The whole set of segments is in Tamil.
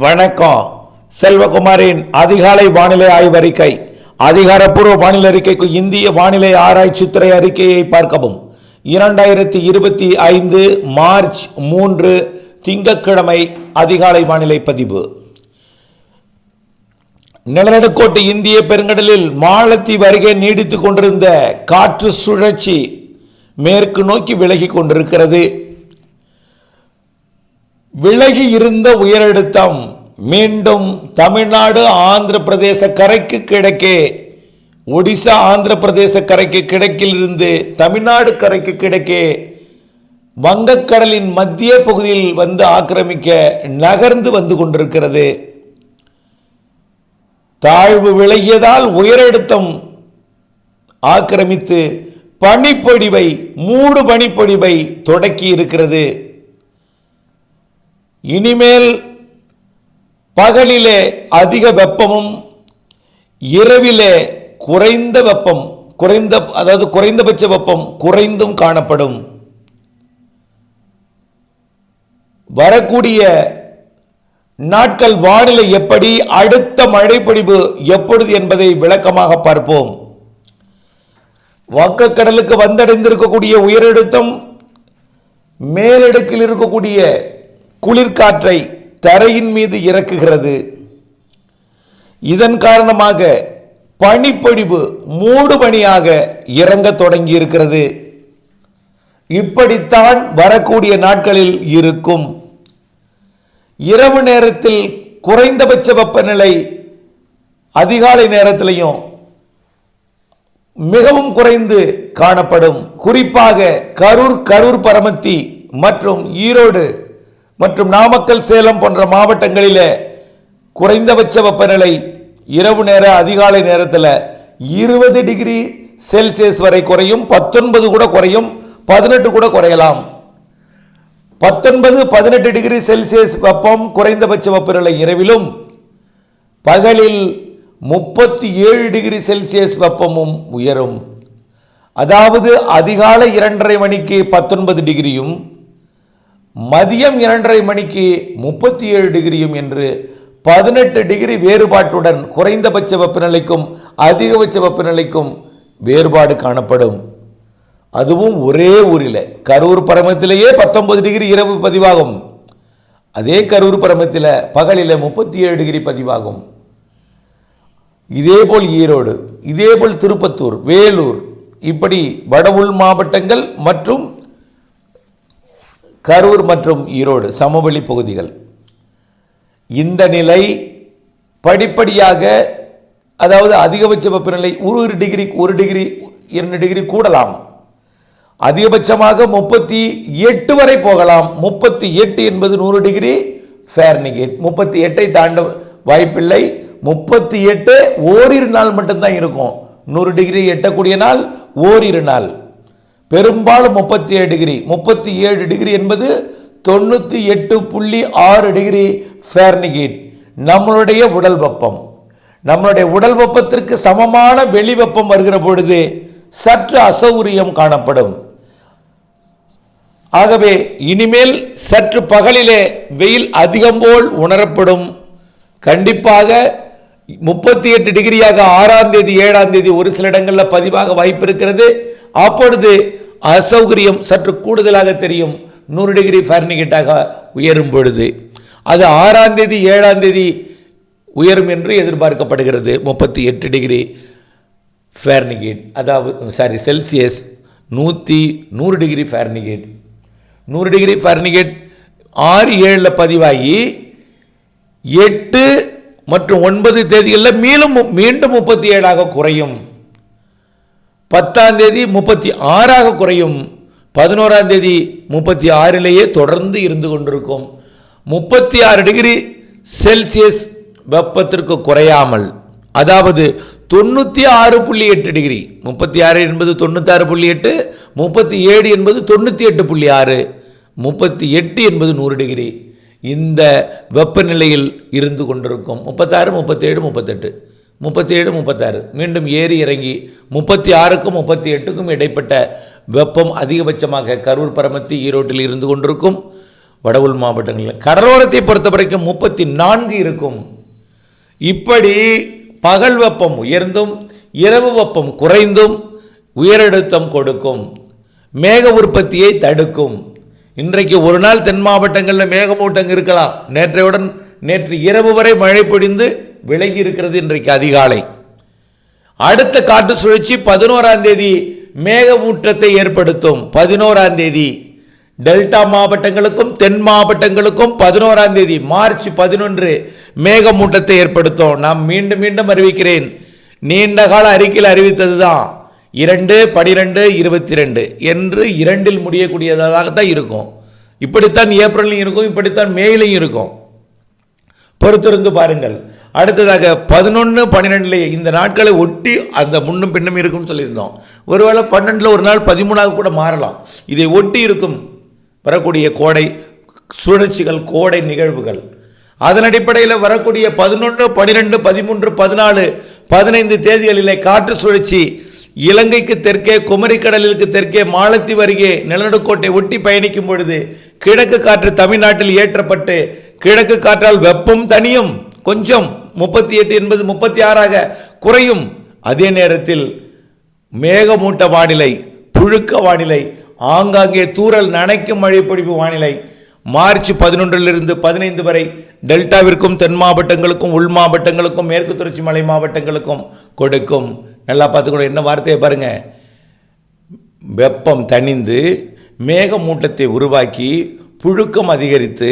வணக்கம். செல்வகுமாரின் அதிகாலை வானிலை ஆய்வறிக்கை. அதிகாரப்பூர்வ வானிலை அறிக்கைக்கு இந்திய வானிலை ஆராய்ச்சித்துறை அறிக்கையை பார்க்கவும். 2025 மார்ச் 3 திங்கட்கிழமை அதிகாலை வானிலை பதிவு. நிலநடுக்கோட்டு இந்திய பெருங்கடலில் மாலத்தீவு அருகே நீடித்துக் கொண்டிருந்த காற்று சுழற்சி மேற்கு நோக்கி விலகி கொண்டிருக்கிறது. விலகி இருந்த உயரழுத்தம் மீண்டும் தமிழ்நாடு ஆந்திர பிரதேச கரைக்கு கிழக்கே, ஒடிசா ஆந்திர பிரதேச கரைக்கு கிழக்கில் இருந்து தமிழ்நாடு கரைக்கு கிழக்கே வங்கக்கடலின் மத்திய பகுதியில் வந்து ஆக்கிரமிக்க நகர்ந்து வந்து கொண்டிருக்கிறது. தாழ்வு விலகியதால் உயரழுத்தம் ஆக்கிரமித்து பனிப்பொழிவை மூடு பனிப்பொழிவை தொடக்கி இருக்கிறது. இனிமேல் பகலிலே அதிக வெப்பமும் இரவிலே குறைந்தபட்ச வெப்பம் குறைந்தும் காணப்படும். வரக்கூடிய நாட்கள் வானிலை எப்படி, அடுத்த மழைப்பொழிவு எப்பொழுது என்பதை விளக்கமாக பார்ப்போம். வங்கக்கடலுக்கு வந்தடைந்திருக்கக்கூடிய உயரழுத்தம் மேலடுக்கில் இருக்கக்கூடிய குளிர்காற்றை தரையின் மீது இறக்குகிறது. இதன் காரணமாக பனிப்பொழிவு மூடு பனியாக இறங்க தொடங்கி இருக்கிறது. இப்படித்தான் வரக்கூடிய நாட்களில் இருக்கும். இரவு நேரத்தில் குறைந்தபட்ச வெப்பநிலை அதிகாலை நேரத்திலையும் மிகவும் குறைந்து காணப்படும். குறிப்பாக கரூர் பரமத்தி மற்றும் ஈரோடு மற்றும் நாமக்கல் சேலம் போன்ற மாவட்டங்களில் குறைந்தபட்ச வெப்பநிலை இரவு நேர அதிகாலை நேரத்தில் 20 டிகிரி செல்சியஸ் வரை குறையும். 19 கூட குறையும், 18 கூட குறையலாம். 19-18 டிகிரி செல்சியஸ் வெப்பம் குறைந்தபட்ச வெப்பநிலை இரவிலும், பகலில் 37 டிகிரி செல்சியஸ் வெப்பமும் உயரும். அதாவது அதிகாலை 2:30 மணிக்கு 19 டிகிரியும், மதியம் 2:30 மணிக்கு 37 டிகிரியும் என்று 18 டிகிரி வேறுபாட்டுடன் குறைந்தபட்ச வெப்பநிலைக்கும் அதிகபட்ச வெப்பநிலைக்கும் வேறுபாடு காணப்படும். அதுவும் ஒரே ஊரில் கரூர் பரமத்திலேயே 19 டிகிரி இரவு பதிவாகும். அதே கரூர் பரமத்தில் பகலில் 37 டிகிரி பதிவாகும். இதேபோல் ஈரோடு, இதேபோல் திருப்பத்தூர், வேலூர், இப்படி வட உள் மாவட்டங்கள் மற்றும் கரூர் மற்றும் ஈரோடு சமவெளி பகுதிகள். இந்த நிலை படிப்படியாக, அதாவது அதிகபட்ச வெப்பநிலை 1 டிகிரி 2 டிகிரி கூடலாம். அதிகபட்சமாக 38 வரை போகலாம். 38 என்பது 100 டிகிரி ஃபாரன்ஹீட். 38 தாண்ட வாய்ப்பில்லை. 38 ஓரிரு நாள் மட்டும்தான் இருக்கும். 100 டிகிரி எட்டக்கூடிய நாள் ஓரிரு நாள். பெரும்பாலும் 37 டிகிரி. 37 டிகிரி என்பது 98.6 டிகிரி ஃபாரன்ஹீட். நம்மளுடைய உடல் வெப்பம். நம்மளுடைய உடல் வெப்பத்திற்கு சமமான வெளி வெப்பம் வருகிற பொழுது சற்று அசௌகரியம் காணப்படும். ஆகவே இனிமேல் சற்று பகலிலே வெயில் அதிகம் போல் உணரப்படும். கண்டிப்பாக 38 டிகிரியாக 6ஆம் தேதி 7ஆம் தேதி ஒரு சில இடங்களில் பதிவாக வாய்ப்பு இருக்கிறது. அப்பொழுது அசௌகரியம் சற்று கூடுதலாக தெரியும். 100 டிகிரி ஃபாரன்ஹீட்டாக உயரும் பொழுது அது 6ஆம் தேதி 7ஆம் தேதி உயரும் என்று எதிர்பார்க்கப்படுகிறது. 38 டிகிரி ஃபாரன்ஹீட், அதாவது Celsius 100 degree Fahrenheit. 100 degree Fahrenheit 6-7 பதிவாகி 8 மற்றும் 9 தேதிகளில் மீண்டும் 37 குறையும். 10ஆம் தேதி 36 குறையும். 11ஆம் தேதி 36 தொடர்ந்து இருந்து கொண்டிருக்கும். 36 டிகிரி செல்சியஸ் வெப்பத்திற்கு குறையாமல், அதாவது 96.8 டிகிரி. 36 என்பது 96.8, 37 என்பது 98.6, 38 என்பது 100 டிகிரி. இந்த வெப்பநிலையில் இருந்து கொண்டிருக்கும். 36, 37, 38, 37, 36 மீண்டும் ஏறி இறங்கி 36க்கும் 38க்கும் இடைப்பட்ட வெப்பம் அதிகபட்சமாக கரூர் பரமத்தி ஈரோட்டில் இருந்து கொண்டிருக்கும். வட உள் மாவட்டங்களில். கடலோரத்தை பொறுத்த வரைக்கும் 34 இருக்கும். இப்படி பகல் வெப்பம் உயர்ந்தும் இரவு வெப்பம் குறைந்தும் உயரழுத்தம் கொடுக்கும், மேக உற்பத்தியை தடுக்கும். இன்றைக்கு ஒரு நாள் தென் மாவட்டங்களில் மேகமூட்டம் இருக்கலாம். நேற்று இரவு வரை மழை பொழிந்து விலகி இருக்கிறது இன்றைக்கு அதிகாலை. அடுத்த காற்று சுழற்சி 11ஆம் தேதி மேகமூட்டத்தை ஏற்படுத்தும். 11ஆம் தேதி டெல்டா மாவட்டங்களுக்கும் தென் மாவட்டங்களுக்கும் 11ஆம் தேதி மார்ச் 11 மேகமூட்டத்தை ஏற்படுத்தும். நான் மீண்டும் மீண்டும் அறிவிக்கிறேன், நீண்ட கால அறிக்கையில் அறிவித்தது தான் 2, 12, 22 என்று 2இல் முடியக்கூடியதாகத்தான் இருக்கும். இப்படித்தான் ஏப்ரலையும் இருக்கும், இப்படித்தான் மேலையும் இருக்கும். பொறுத்திருந்து பாருங்கள். அடுத்ததாக 11, 12 இந்த நாட்களை ஒட்டி அந்த முன்னும் பின்னும் இருக்கும்னு சொல்லியிருந்தோம். ஒருவேளை 12 ஒரு நாள் 13 கூட மாறலாம். இதை ஒட்டி இருக்கும் வரக்கூடிய கோடை சுழற்சிகள், கோடை நிகழ்வுகள். அதன் அடிப்படையில் வரக்கூடிய 11, 12, 13, 14, 15 தேதிகளிலே காற்று சுழற்சி இலங்கைக்கு தெற்கே, குமரிக்கடலுக்கு தெற்கே, மாலத்தீவு அருகே நிலநடுக்கோட்டை ஒட்டி பயணிக்கும் பொழுது கிழக்கு காற்று தமிழ்நாட்டில் ஏற்றப்பட்டு கிழக்கு காற்றால் வெப்பம் தனியும், கொஞ்சம் 38 என்பது 36ஆக குறையும். அதே நேரத்தில் மேகமூட்ட வானிலை, புழுக்க வானிலை, ஆங்காங்கே தூறல் நனைக்கும் மழை பொழிவு வானிலை மார்ச் 11 15 வரை டெல்டாவிற்கும் தென் மாவட்டங்களுக்கும் உள் மாவட்டங்களுக்கும் மேற்கு தொடர்ச்சி மலை மாவட்டங்களுக்கும் கொடுக்கும். நல்லா பார்த்துக்கணும், என்ன வார்த்தையை பாருங்க. வெப்பம் தணிந்து மேகமூட்டத்தை உருவாக்கி புழுக்கம் அதிகரித்து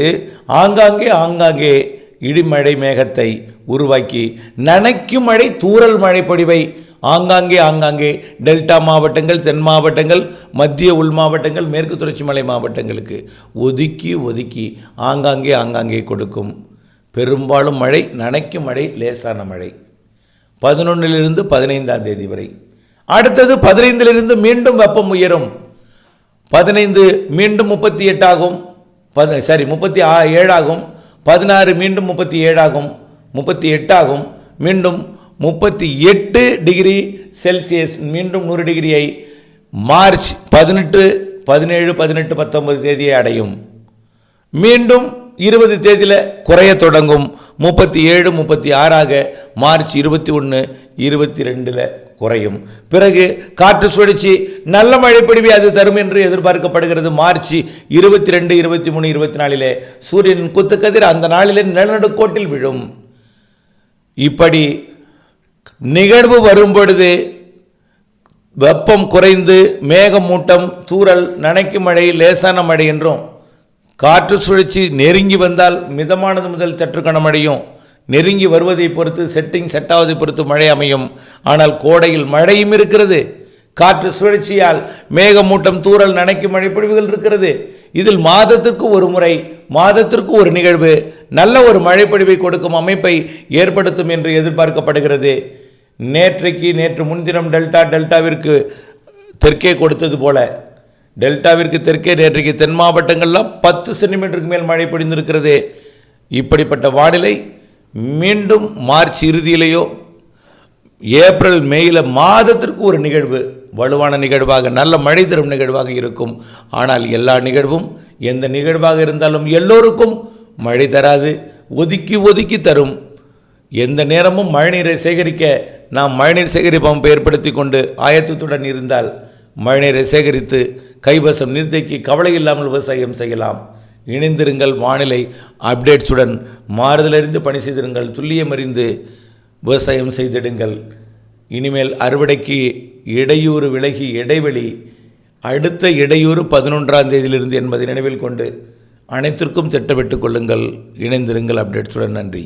ஆங்காங்கே இடிமழை மேகத்தை உருவாக்கி நனைக்கும் மழை, தூறல் மழை பொழிவை ஆங்காங்கே டெல்டா மாவட்டங்கள், தென் மாவட்டங்கள், மத்திய உள் மாவட்டங்கள், மேற்கு தொடர்ச்சி மலை மாவட்டங்களுக்கு ஒதுக்கி ஆங்காங்கே கொடுக்கும். பெரும்பாலும் மழை நனைக்கும் மழை, லேசான மழை 11 15ஆம் தேதி வரை. அடுத்தது 15 மீண்டும் வெப்பம் உயரும். 15 மீண்டும் 38 ஆகும், 37 ஆகும், 16 மீண்டும் 37 ஆகும், 38 ஆகும், மீண்டும் 38 டிகிரி செல்சியஸ், மீண்டும் 100 டிகிரியை மார்ச் 18, 17, 18, 19 தேதியை அடையும். மீண்டும் 20 தேதியில் குறைய தொடங்கும். 37, 36ஆக மார்ச் 21, 22 குறையும். பிறகு காற்று சுழற்சி நல்ல மழை பொழிவை அது தரும் என்று எதிர்பார்க்கப்படுகிறது. மார்ச் 22, 23, 24 சூரியனின் குத்துக்கதிர் அந்த நாளிலே நிலநடுக்கோட்டில் விழும். இப்படி நிகழ்வு வரும் பொழுது வெப்பம் குறைந்து மேகமூட்டம், தூறல், நனைக்கும் மழை, லேசான மழை என்றும், காற்று சுழற்சி நெருங்கி வந்தால் மிதமானது முதல் சற்று கனமழையும், நெருங்கி வருவதை பொறுத்து செட் ஆவதை பொறுத்து மழை அமையும். ஆனால் கோடையில் மழையும் இருக்கிறது. காற்று சுழற்சியால் மேகமூட்டம், தூறல், நனைக்கும் மழை பொழிவுகள் இருக்கிறது. இதில் மாதத்திற்கு ஒரு முறை, மாதத்திற்கு ஒரு நிகழ்வு நல்ல ஒரு மழை பொழிவை கொடுக்கும் அமைப்பை ஏற்படுத்தும் என்று எதிர்பார்க்கப்படுகிறது. நேற்று முன்தினம் டெல்டாவிற்கு தெற்கே கொடுத்தது போல டெல்டாவிற்கு தெற்கே நேற்றைக்கு தென் மாவட்டங்கள்லாம் 10 சென்டிமீட்டருக்கு மேல் மழை பொழிந்திருக்கிறது. இப்படிப்பட்ட வானிலை மீண்டும் மார்ச் இறுதியிலேயோ ஏப்ரல் மேயில் மாதத்திற்கு ஒரு நிகழ்வு வலுவான நிகழ்வாக, நல்ல மழை தரும் நிகழ்வாக இருக்கும். ஆனால் எல்லா நிகழ்வும் எந்த நிகழ்வாக இருந்தாலும் எல்லோருக்கும் மழை தராது, ஒதுக்கி தரும். எந்த நேரமும் மழைநீரை சேகரிக்க நாம் மழைநீர் சேகரிப்பு அமைப்பை ஏற்படுத்தி கொண்டு ஆயத்தத்துடன் இருந்தால் மழைநீரை சேகரித்து கைவசம் நிறுத்தி கவலை இல்லாமல் விவசாயம் செய்யலாம். இணைந்திருங்கள். வானிலை அப்டேட்ஸுடன் மாறுதலறிந்து பணி செய்திருங்கள். துல்லியமறிந்து விவசாயம் செய்திடுங்கள். இனிமேல் அறுவடைக்கு இடையூறு விலகி இடைவெளி, அடுத்த இடையூறு 11ஆம் தேதியிலிருந்து என்பதை நினைவில் கொண்டு அனைத்திற்கும் திட்டமிட்டுக் கொள்ளுங்கள். இணைந்திருங்கள் அப்டேட்ஸுடன். நன்றி.